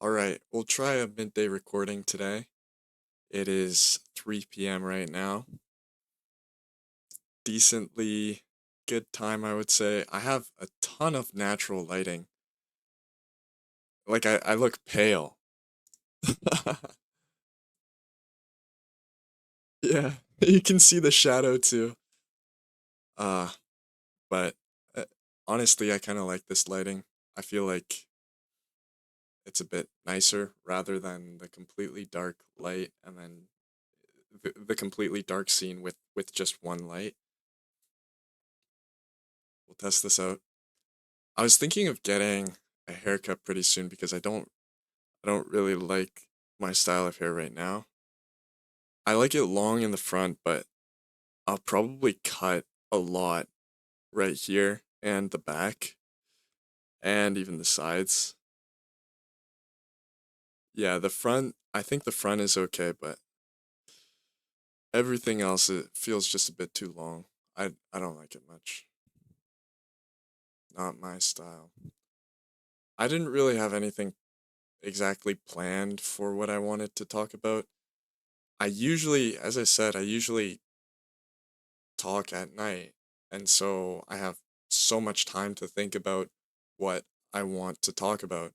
All right, we'll try a midday recording today. It is 3 p.m. right now. Decently good time, I would say. I have a ton of natural lighting. I look pale. Yeah, you can see the shadow too. Uh, but uh, honestly, I kind of like this lighting. I feel like it's a bit nicer rather than the completely dark light and then the completely dark scene with just one light. We'll test this out. I was thinking of getting a haircut pretty soon because I don't really like my style of hair right now. I like it long in the front, but I'll probably cut a lot right here and the back and even the sides. Yeah, the front, I think the front is okay, but everything else it feels just a bit too long. I don't like it much. Not my style. I didn't really have anything exactly planned for what I wanted to talk about. As I said, I usually talk at night. And so I have so much time to think about what I want to talk about.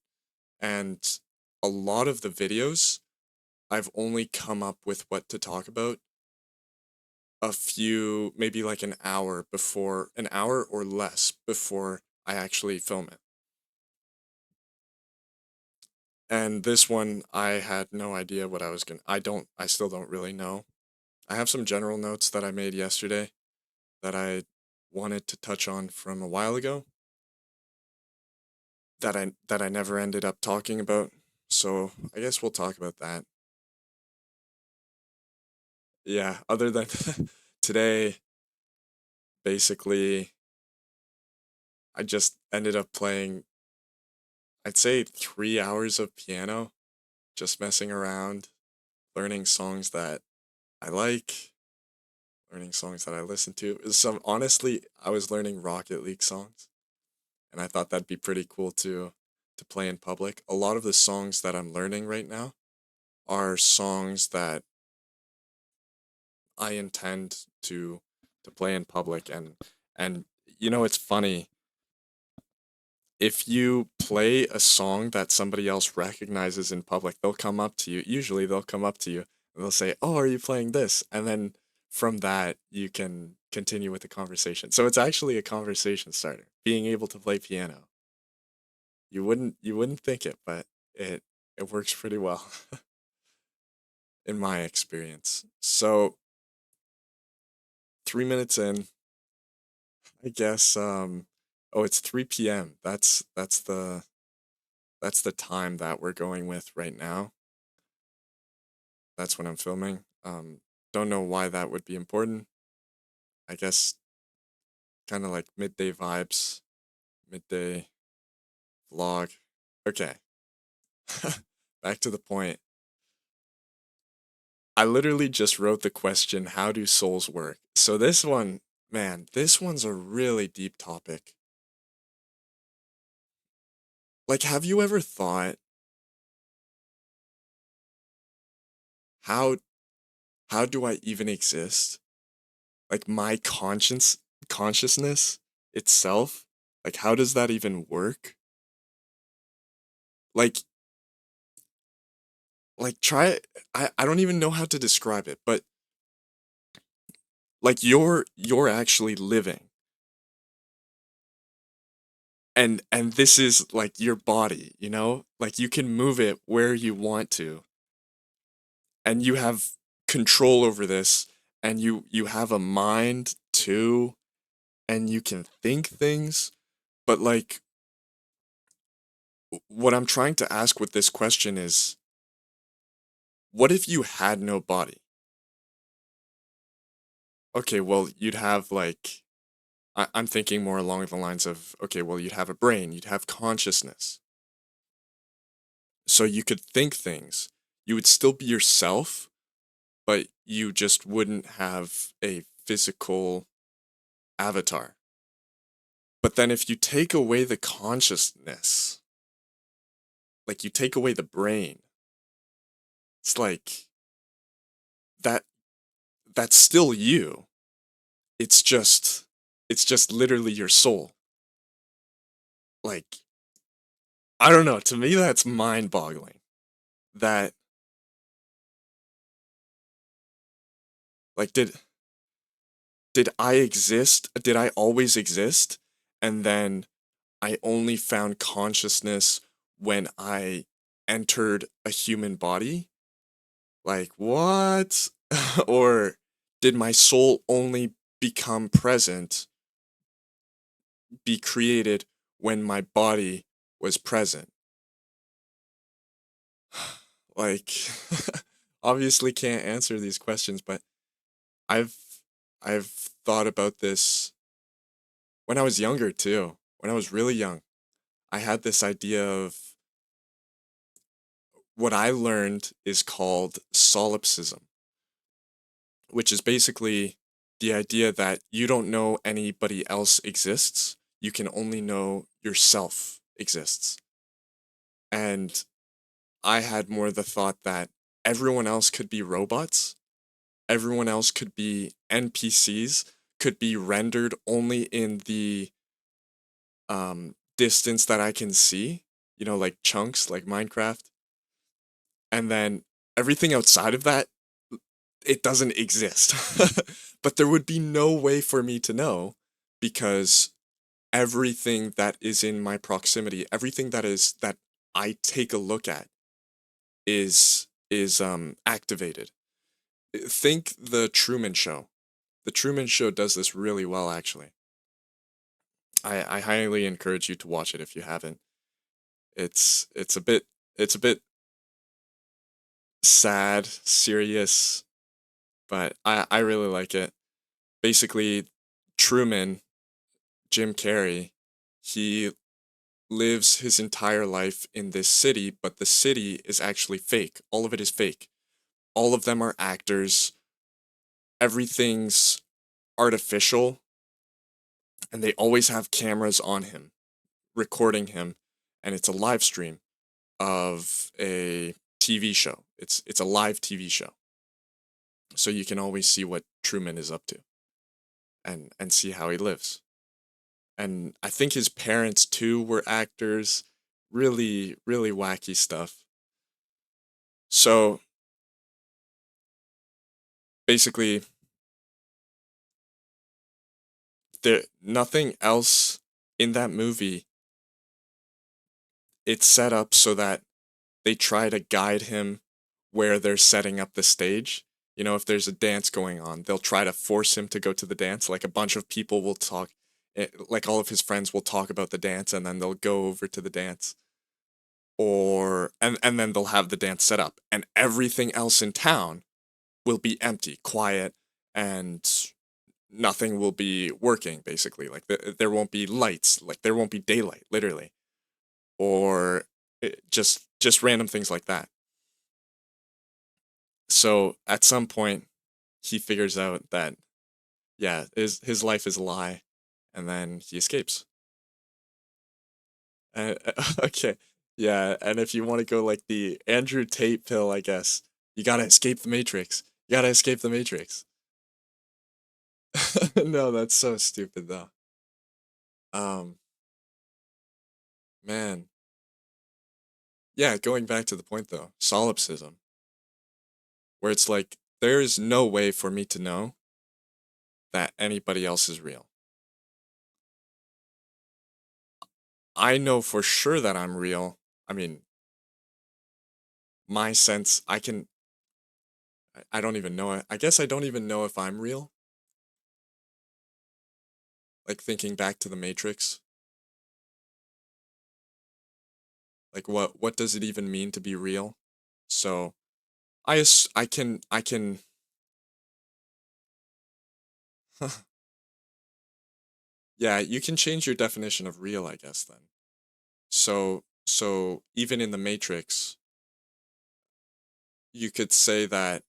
And a lot of the videos, I've only come up with what to talk about maybe like an hour or less before I actually film it. And this one, I had no idea what I still don't really know. I have some general notes that I made yesterday that I wanted to touch on from a while ago that I never ended up talking about. So I guess we'll talk about that. Yeah, other than today, basically, I just ended up playing, I'd say 3 hours of piano, just messing around, learning songs that I like, learning songs that I listen to. Honestly, I was learning Rocket League songs, and I thought that'd be pretty cool to play in public. A lot of the songs that I'm learning right now are songs that I intend to play in public and it's funny if you play a song that somebody else recognizes in public, they'll come up to you. Usually they'll come up to you and they'll say, "Oh, are you playing this?" And then from that you can continue with the conversation. So it's actually a conversation starter, being able to play piano. You wouldn't think it, but it works pretty well in my experience. So 3 minutes in, I guess oh, it's 3 p.m. That's the time that we're going with right now. That's when I'm filming. Don't know why that would be important. I guess kind of like midday vibes, midday vlog. Okay. Back to the point. I literally just wrote the question, how do souls work? So this one, man, this one's a really deep topic. Like, have you ever thought how how do I even exist? Like my consciousness itself, like how does that even work? Like try it. I don't even know how to describe it, but like you're actually living and this is like your body, like you can move it where you want to and you have control over this and you have a mind too and you can think things, but like what I'm trying to ask with this question is, what if you had no body? Okay, well, you'd have like, I'm thinking more along the lines of, okay, well, you'd have a brain, you'd have consciousness. So you could think things. You would still be yourself, but you just wouldn't have a physical avatar. But then if you take away the consciousness, like you take away the brain, it's like that that's still you. It's just it's just literally your soul. Like I don't know, to me that's mind-boggling. That like did I exist? Did I always exist? And then I only found consciousness when I entered a human body? Like, what? Or did my soul only become present, be created when my body was present? Like, obviously can't answer these questions, but I've I've thought about this when I was younger too. When I was really young, I had this idea of what I learned is called solipsism, which is basically the idea that you don't know anybody else exists. You can only know yourself exists. And I had more the thought that everyone else could be robots, everyone else could be NPCs, could be rendered only in the distance that I can see, like chunks, like Minecraft. And then everything outside of that, it doesn't exist. But there would be no way for me to know because everything that is in my proximity, everything that I take a look at is activated. Think the Truman Show. The Truman Show does this really well actually. I highly encourage you to watch it if you haven't. It's a bit sad, serious, but I really like it. Basically, Truman, Jim Carrey, he lives his entire life in this city, but the city is actually fake. All of it is fake. All of them are actors. Everything's artificial, and they always have cameras on him, recording him, and it's a live stream of a TV show. It's a live TV show. So you can always see what Truman is up to and see how he lives. And I think his parents too were actors. Really, really wacky stuff. So basically, there nothing else in that movie. It's set up so that they try to guide him where they're setting up the stage. If there's a dance going on, they'll try to force him to go to the dance. Like a bunch of people will talk, like all of his friends will talk about the dance and then they'll go over to the dance. And then they'll have the dance set up and everything else in town will be empty, quiet, and nothing will be working basically. Like there won't be lights, like there won't be daylight literally. Or just random things like that. So at some point he figures out that yeah, his life is a lie and then he escapes. Okay. Yeah, and if you want to go like the Andrew Tate pill, I guess, you gotta escape the Matrix. You gotta escape the Matrix. No, that's so stupid though. Um, man. Yeah, going back to the point though, solipsism, where it's like there is no way for me to know that anybody else is real. I know for sure that I'm real. I mean, my sense, I don't even know it. I guess I don't even know if I'm real. Like thinking back to the Matrix, like what does it even mean to be real? So I can yeah, you can change your definition of real, I guess then. So even in the Matrix, you could say that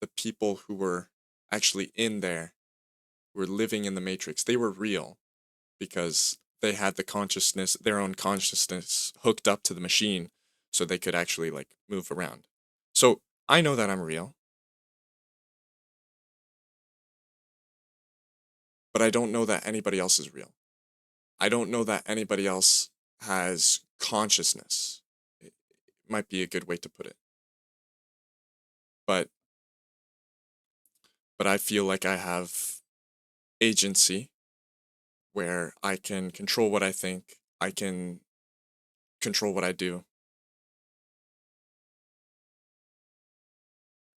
the people who were actually in there, who were living in the Matrix, they were real because they had the consciousness, their own consciousness hooked up to the machine so they could actually like move around. So I know that I'm real, but I don't know that anybody else is real. I don't know that anybody else has consciousness. It might be a good way to put it. But I feel like I have agency where I can control what I think, I can control what I do,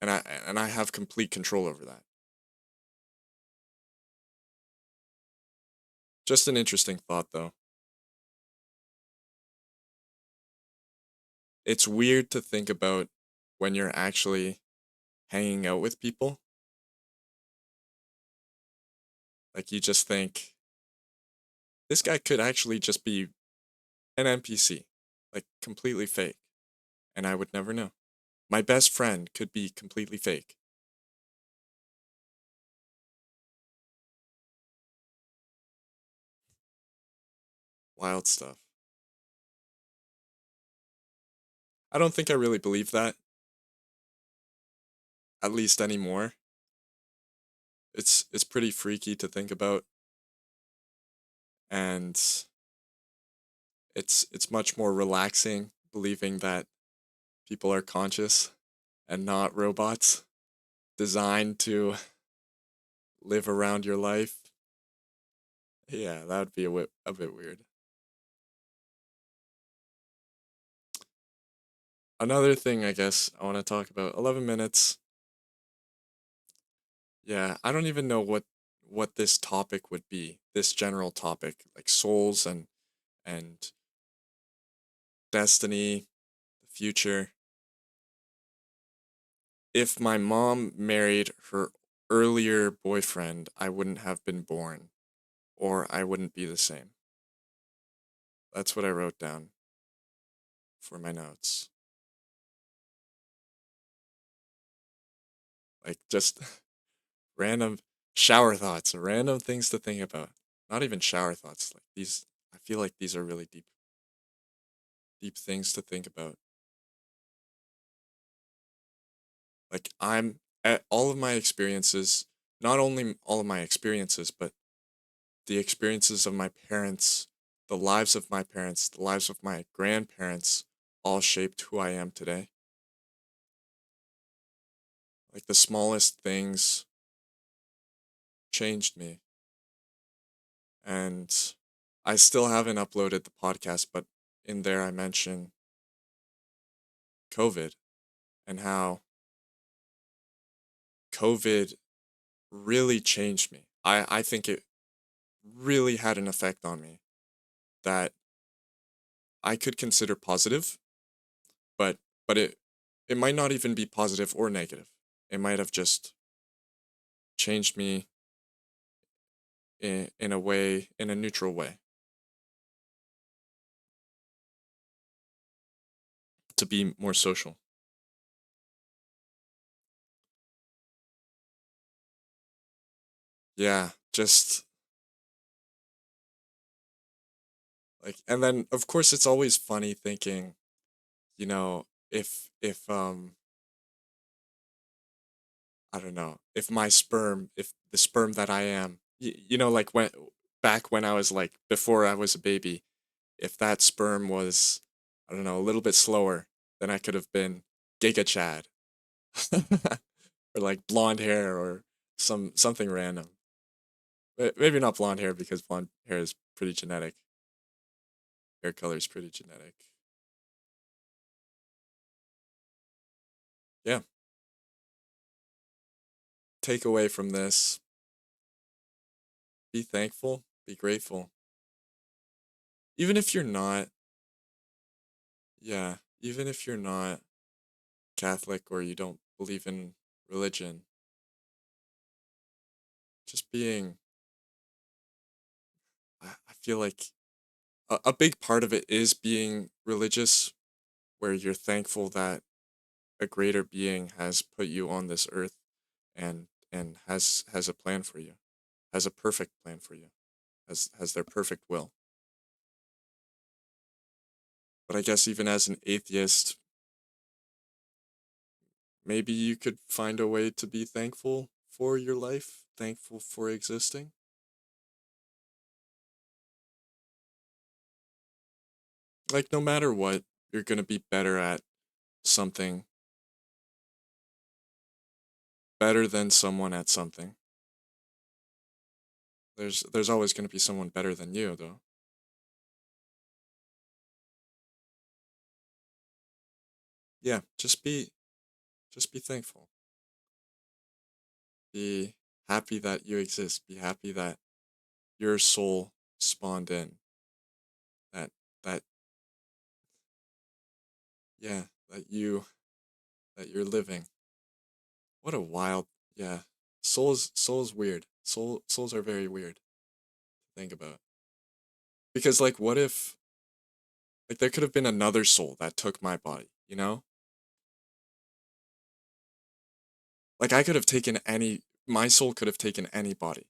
and I have complete control over that. Just an interesting thought though. It's weird to think about when you're actually hanging out with people. Like you just think this guy could actually just be an NPC, like completely fake, and I would never know. My best friend could be completely fake. Wild stuff. I don't think I really believe that, at least anymore. It's pretty freaky to think about, and it's much more relaxing believing that people are conscious and not robots designed to live around your life. Yeah, that would be a bit weird. Another thing I guess I want to talk about 11 minutes. Yeah, I don't even know what this topic would be. This general topic like souls and destiny, the future. If my mom married her earlier boyfriend, I wouldn't have been born or I wouldn't be the same. That's what I wrote down for my notes. Like just random shower thoughts, random things to think about. Not even shower thoughts. Like these I feel like these are really deep things to think about. Like I'm at all of my experiences, not only all of my experiences, but the experiences of my parents, the lives of my parents, the lives of my grandparents all shaped who I am today. Like the smallest things changed me. And I still haven't uploaded the podcast, but in there I mention COVID and how COVID really changed me. I think it really had an effect on me that I could consider positive, but it might not even be positive or negative. It might have just changed me in a way, in a neutral way, to be more social. Yeah, just like, and then of course it's always funny thinking, you know, if I don't know, if my sperm, if the sperm that I am, you know, like when back when I was like before I was a baby, if that sperm was, I don't know, a little bit slower, then I could have been Giga Chad, or like blonde hair or something random. Maybe not blonde hair because blonde hair is pretty genetic. Hair color is pretty genetic. Yeah. Take away from this: be thankful, be grateful. Even if you're not, yeah, even if you're not Catholic or you don't believe in religion, just being, I feel like a big part of it is being religious, where you're thankful that a greater being has put you on this earth and has a plan for you, has a perfect plan for you, has their perfect will. But I guess even as an atheist, maybe you could find a way to be thankful for your life, thankful for existing. Like, no matter what, you're gonna be better at something, better than someone at something. There's always gonna be someone better than you, though. Yeah, just be thankful. Be happy that you exist. Be happy that your soul spawned in. That that yeah, that you're living. What a wild, yeah. Souls weird. Souls are very weird to think about. Because like what if like there could have been another soul that took my body, you know? Like I could have taken any my soul could have taken any body.